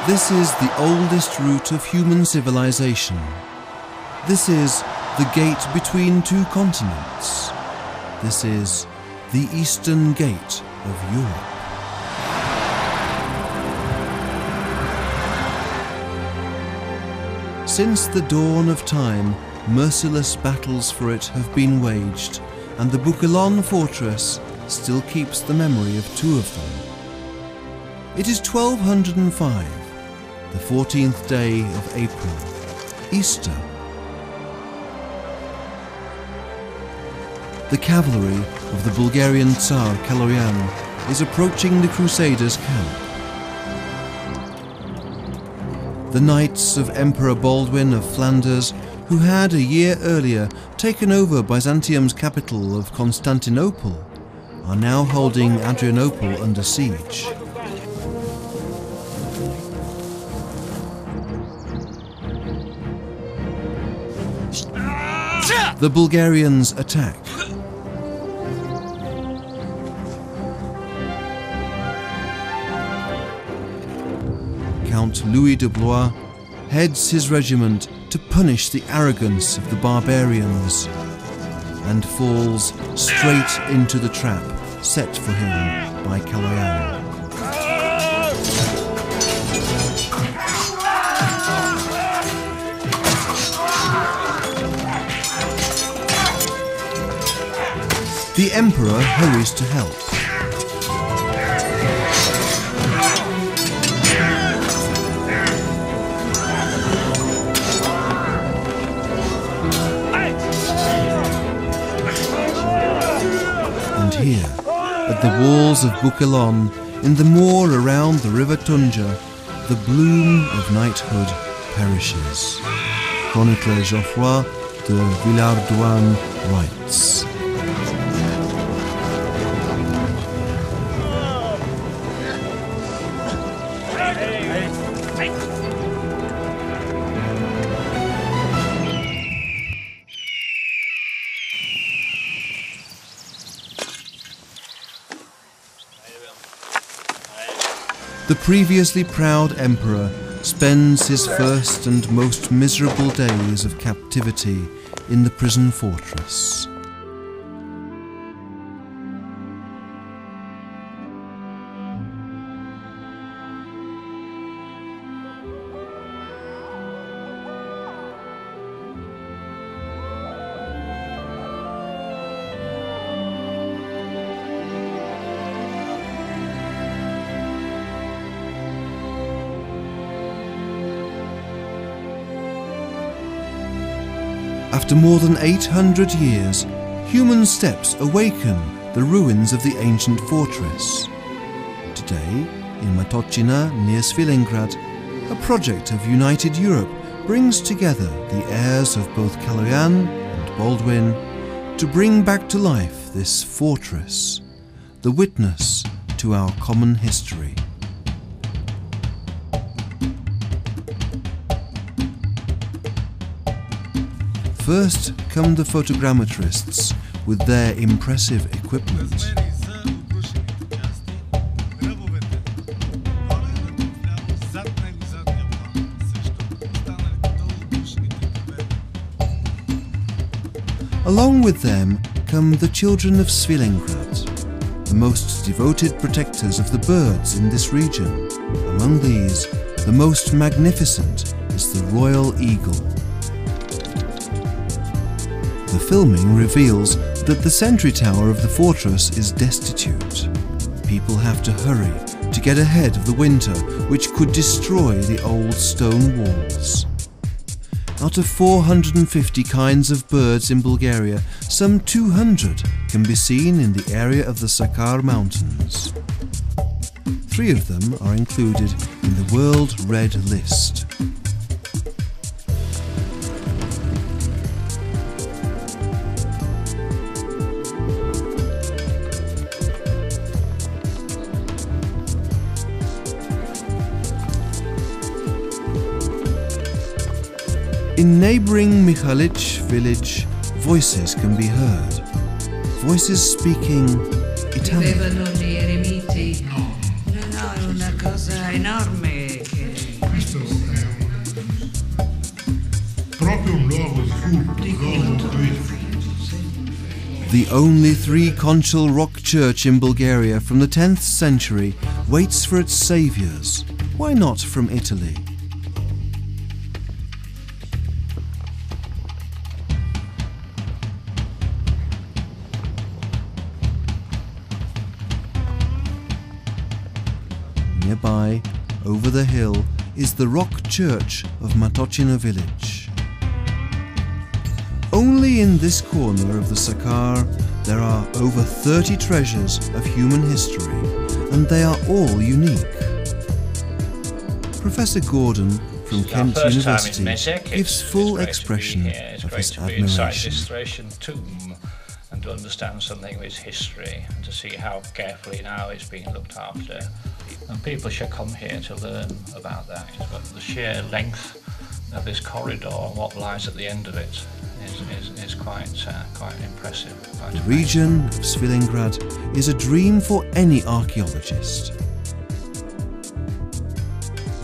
This is the oldest route of human civilization. This is the gate between two continents. This is the Eastern Gate of Europe. Since the dawn of time, merciless battles for it have been waged, and the Bouquelon fortress still keeps the memory of two of them. It is 1205, the 14th day of April, Easter. The cavalry of the Bulgarian Tsar Kaloyan is approaching the Crusaders' camp. The knights of Emperor Baldwin of Flanders, who had a year earlier taken over Byzantium's capital of Constantinople, are now holding Adrianople under siege. The Bulgarians attack. Count Louis de Blois heads his regiment to punish the arrogance of the barbarians and falls straight into the trap set for him by Kaloyan. The Emperor hurries to help. And here, at the walls of Bouquelon, in the moor around the river Tunja, the bloom of knighthood perishes. Chronicler Geoffroy de Villardouin writes. The previously proud emperor spends his first and most miserable days of captivity in the prison fortress. After more than 800 years, human steps awaken the ruins of the ancient fortress. Today, in Matocina near Svilengrad, a project of United Europe brings together the heirs of both Kaloyan and Baldwin to bring back to life this fortress, the witness to our common history. First come the photogrammetrists with their impressive equipment. Along with them come the children of Svilengrad, the most devoted protectors of the birds in this region. Among these, the most magnificent is the royal eagle. The filming reveals that the sentry tower of the fortress is destitute. People have to hurry to get ahead of the winter, which could destroy the old stone walls. Out of 450 kinds of birds in Bulgaria, some 200 can be seen in the area of the Sakar Mountains. 3 of them are included in the World Red List. In neighbouring Mihalich village, voices can be heard. Voices speaking Italian. Vivevano gli eremiti. No, è una cosa enorme che The only three-conchal rock church in Bulgaria from the 10th century waits for its saviours. Why not from Italy? Nearby, over the hill, is the rock church of Iztocna village. Only in this corner of the Sakar there are over 30 treasures of human history, and they are all unique. Professor Gordon from Kent University gives full expression of his admiration. And to understand something of its history and to see how carefully now it's being looked after. And people should come here to learn about that. But the sheer length of this corridor and what lies at the end of it is quite impressive. The region of Svilengrad is a dream for any archaeologist.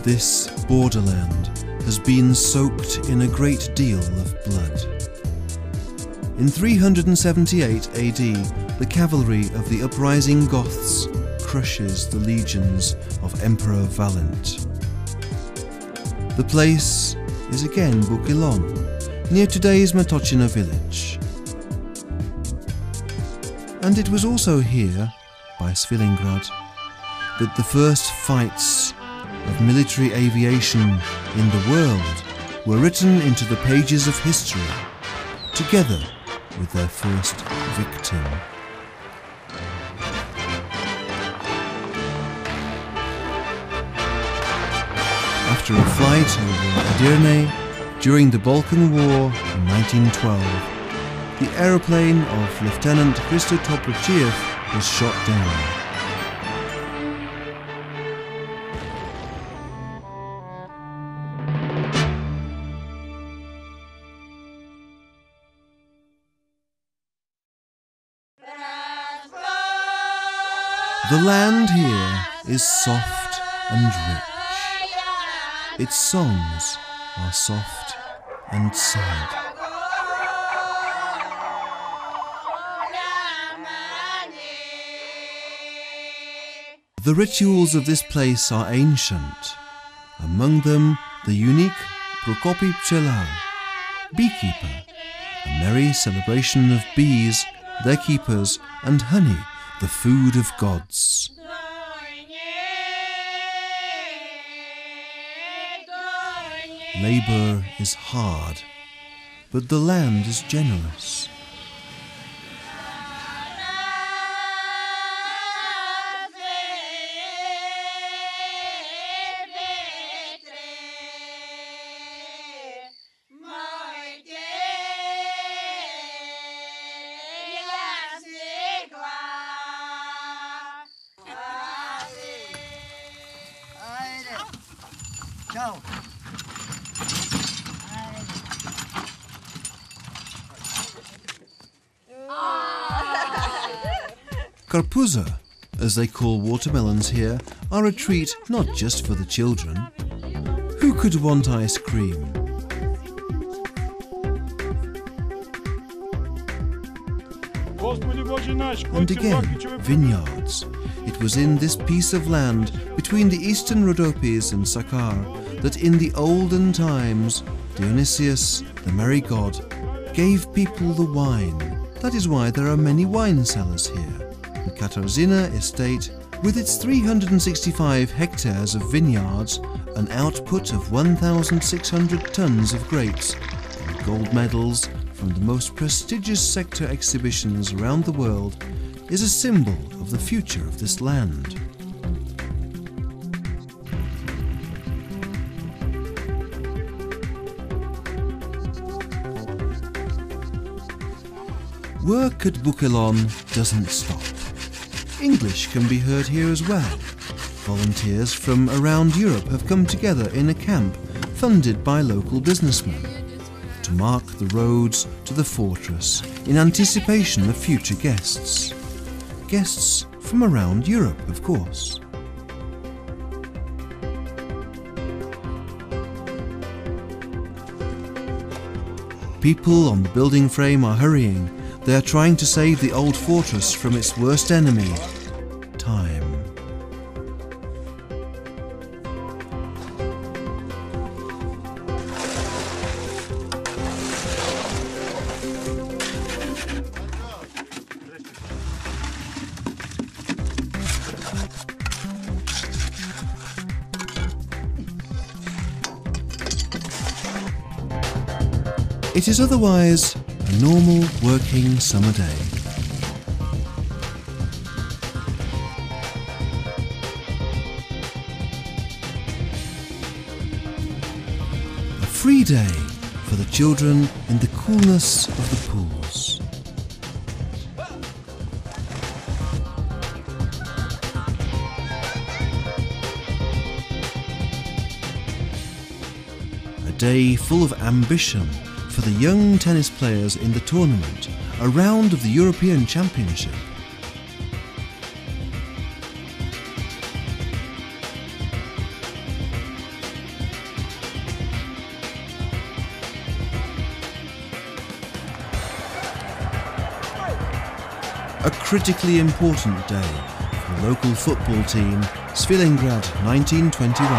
This borderland has been soaked in a great deal of blood. In 378 AD, the cavalry of the uprising Goths crushes the legions of Emperor Valent. The place is again Bukilon, near today's Iztocna village. And it was also here, by Svilengrad, that the first fights of military aviation in the world were written into the pages of history, together with their first victim. After a flight over Edirne during the Balkan War in 1912, the aeroplane of Lieutenant Hristo Toprachiev was shot down. The land here is soft and rich. Its songs are soft and sad. The rituals of this place are ancient. Among them, the unique Prokopi Pchelar, beekeeper, a merry celebration of bees, their keepers, and honey, the food of gods. Labour is hard, but the land is generous. Karpuza, as they call watermelons here, are a treat not just for the children. Who could want ice cream? And again, vineyards. It was in this piece of land between the eastern Rhodopes and Sakar that in the olden times Dionysius, the merry god, gave people the wine. That is why there are many wine cellars here. The Katarzyna estate, with its 365 hectares of vineyards, an output of 1,600 tons of grapes, and gold medals from the most prestigious sector exhibitions around the world, is a symbol of the future of this land. Work at Bukilon doesn't stop. English can be heard here as well. Volunteers from around Europe have come together in a camp funded by local businessmen to mark the roads to the fortress in anticipation of future guests. Guests from around Europe, of course. People on the building frame are hurrying. They are trying to save the old fortress from its worst enemy, time. It is otherwise a normal working summer day. A free day for the children in the coolness of the pools. A day full of ambition for the young tennis players in the tournament, a round of the European Championship. A critically important day for the local football team, Svilengrad 1921.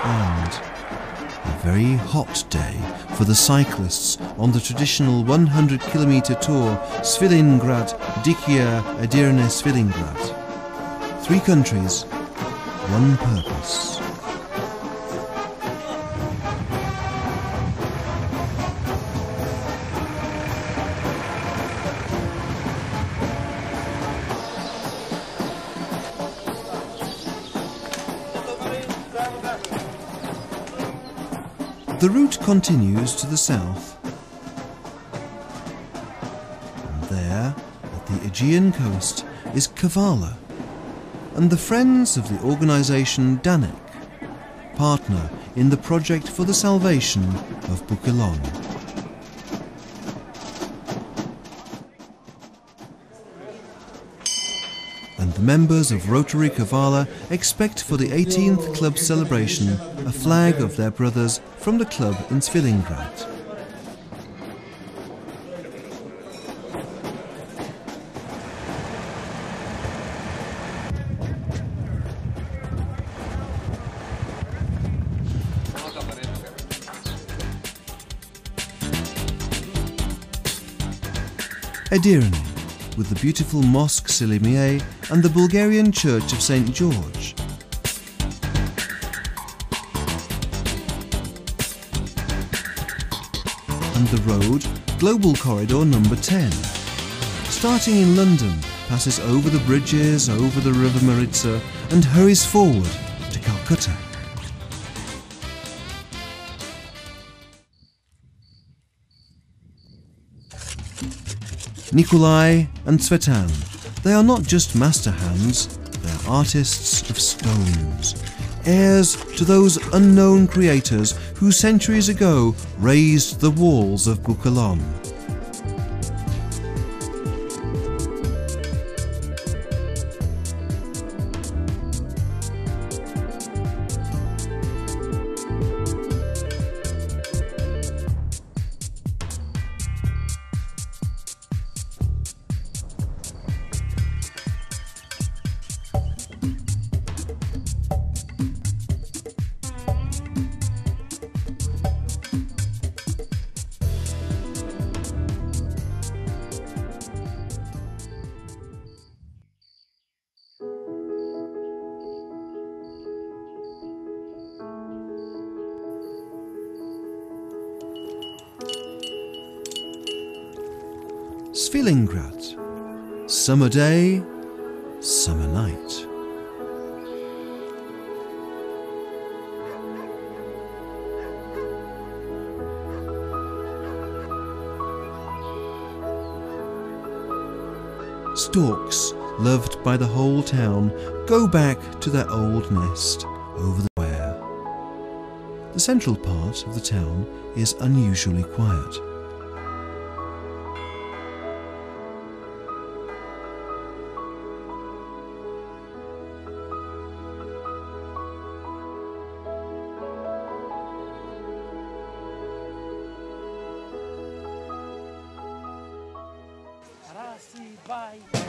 And a very hot day for the cyclists on the traditional 100-kilometre tour Svilengrad, Dikia, Edirne, Svilengrad. 3 countries, 1 purpose. The route continues to the south, and there, at the Aegean coast, is Kavala, and the friends of the organisation Danek, partner in the project for the salvation of Bukelon. And the members of Rotary Kavala expect for the 18th club celebration a flag of their brothers from the club in Svilengrad. Edirne, with the beautiful mosque Selimiye and the Bulgarian church of St. George. And the road, Global Corridor number 10. Starting in London, passes over the bridges, over the River Maritsa, and hurries forward to Calcutta. Nikolai and Tsvetan, they are not just master hands, they are artists of stones, heirs to those unknown creators who centuries ago raised the walls of Bukelon. Svilengrad. Summer day, summer night. Storks, loved by the whole town, go back to their old nest over the Wear. The central part of the town is unusually quiet.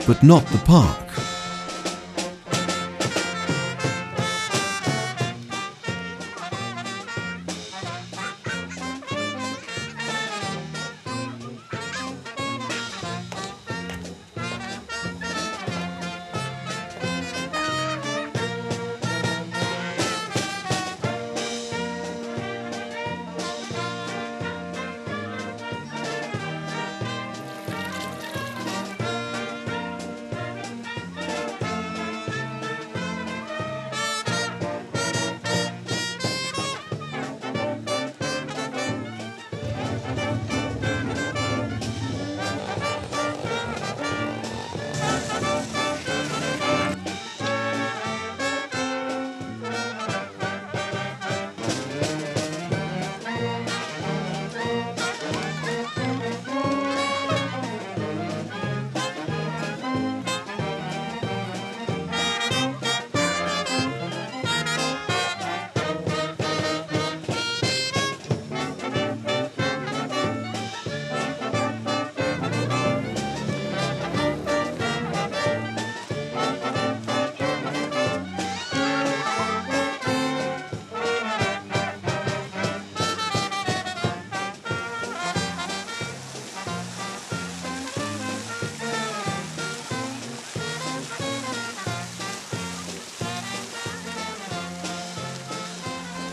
but not the park.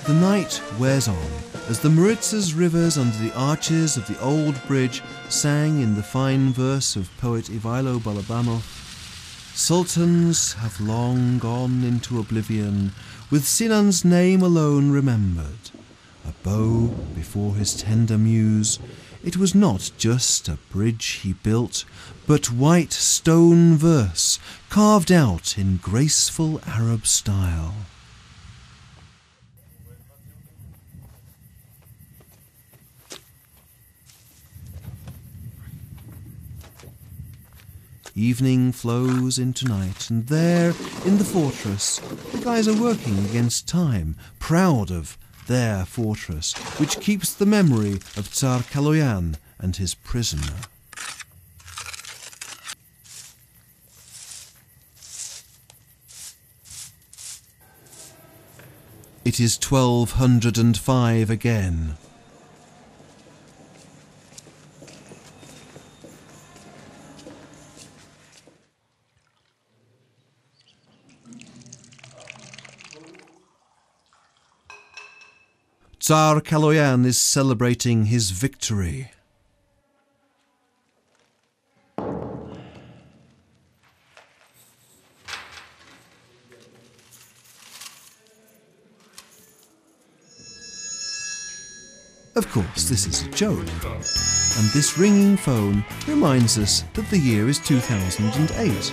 The night wears on as the Maritsa's rivers under the arches of the old bridge sang in the fine verse of poet Ivailo Balabanov, "Sultans have long gone into oblivion, with Sinan's name alone remembered. A bow before his tender muse, it was not just a bridge he built, but white stone verse carved out in graceful Arab style." Evening flows into night, and there, in the fortress, the guys are working against time, proud of their fortress, which keeps the memory of Tsar Kaloyan and his prisoner. It is 1205 again. Tsar Kaloyan is celebrating his victory. Of course, this is a joke, and this ringing phone reminds us that the year is 2008.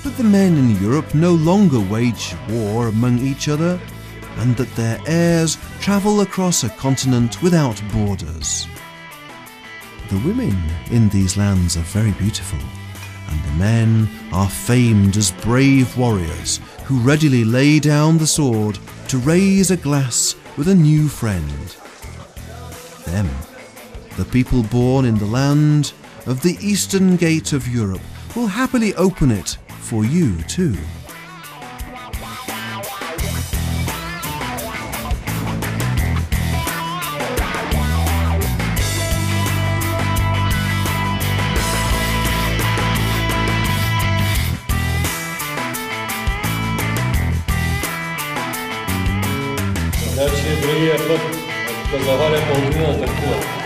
But the men in Europe no longer wage war among each other, and that their heirs travel across a continent without borders. The women in these lands are very beautiful, and the men are famed as brave warriors who readily lay down the sword to raise a glass with a new friend. Them, the people born in the land of the eastern gate of Europe, will happily open it for you too. Значит, другие, кто захватит полдня, так вот.